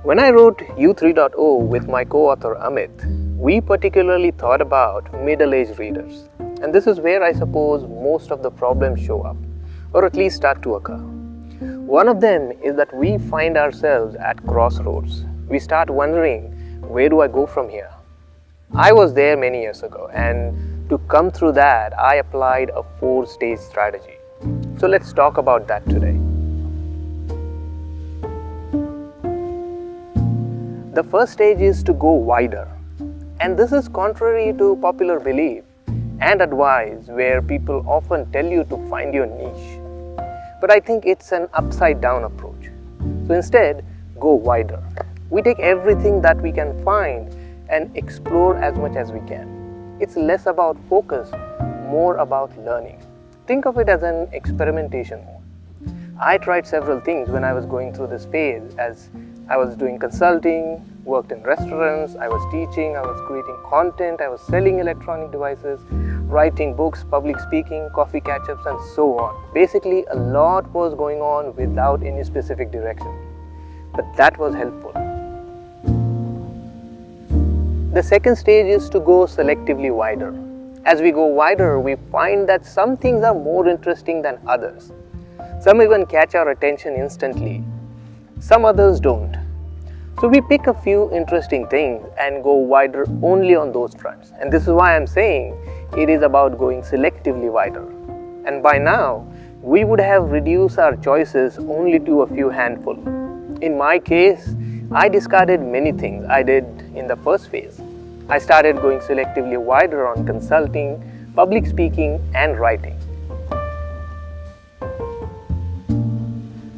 When I wrote U3.0 with my co-author Amit, we particularly thought about middle-aged readers. And this is where I suppose most of the problems show up, or at least start to occur. One of them is that we find ourselves at crossroads. We start wondering, where do I go from here? I was there many years ago, and to come through that, I applied a 4-stage strategy. So let's talk about that today. The first stage is to go wider, and this is contrary to popular belief and advice where people often tell you to find your niche. But I think it's an upside down approach. So instead, go wider. We take everything that we can find and explore as much as we can. It's less about focus, more about learning. Think of it as an experimentation mode. I tried several things when I was going through this phase, as I was doing consulting, worked in restaurants, I was teaching, I was creating content, I was selling electronic devices, writing books, public speaking, coffee catch-ups, and so on. Basically, a lot was going on without any specific direction. But that was helpful. The second stage is to go selectively wider. As we go wider, we find that some things are more interesting than others. Some even catch our attention instantly. Some others don't. So we pick a few interesting things and go wider only on those fronts. And this is why I'm saying it is about going selectively wider. And by now, we would have reduced our choices only to a few handful. In my case, I discarded many things I did in the first phase. I started going selectively wider on consulting, public speaking, and writing.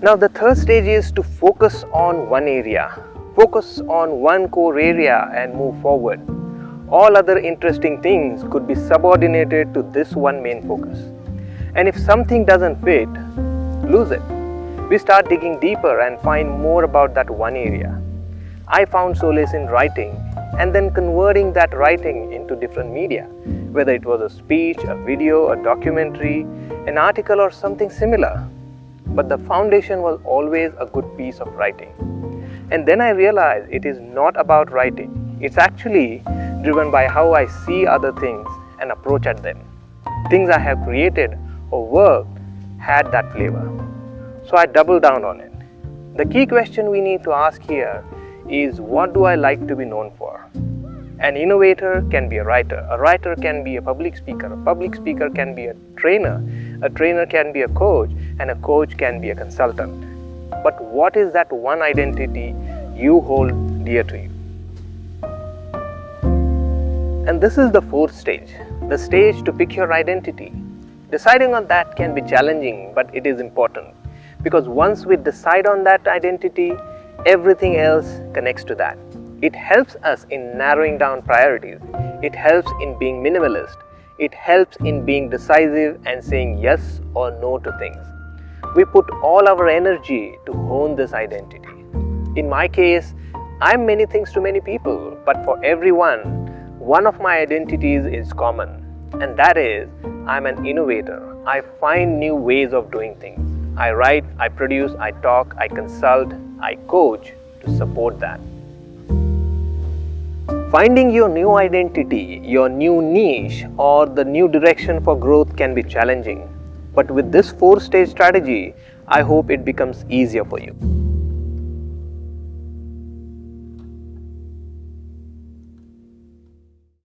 Now the third stage is to focus on one area. Focus on one core area and move forward. All other interesting things could be subordinated to this one main focus. And if something doesn't fit, lose it. We start digging deeper and find more about that one area. I found solace in writing and then converting that writing into different media, whether it was a speech, a video, a documentary, an article, or something similar. But the foundation was always a good piece of writing. And then I realized it is not about writing. It's actually driven by how I see other things and approach at them. Things I have created or worked had that flavor. So I doubled down on it. The key question we need to ask here is, what do I like to be known for? An innovator can be a writer can be a public speaker can be a trainer can be a coach, and a coach can be a consultant. But what is that one identity you hold dear to you? And this is the fourth stage, the stage to pick your identity. Deciding on that can be challenging, but it is important, because once we decide on that identity, everything else connects to that. It helps us in narrowing down priorities. It helps in being minimalist. It helps in being decisive and saying yes or no to things. We put all our energy to hone this identity. In my case, I'm many things to many people, but for everyone, one of my identities is common, and that is, I'm an innovator. I find new ways of doing things. I write, I produce, I talk, I consult, I coach to support that. Finding your new identity, your new niche, or the new direction for growth can be challenging. But with this 4-stage strategy, I hope it becomes easier for you.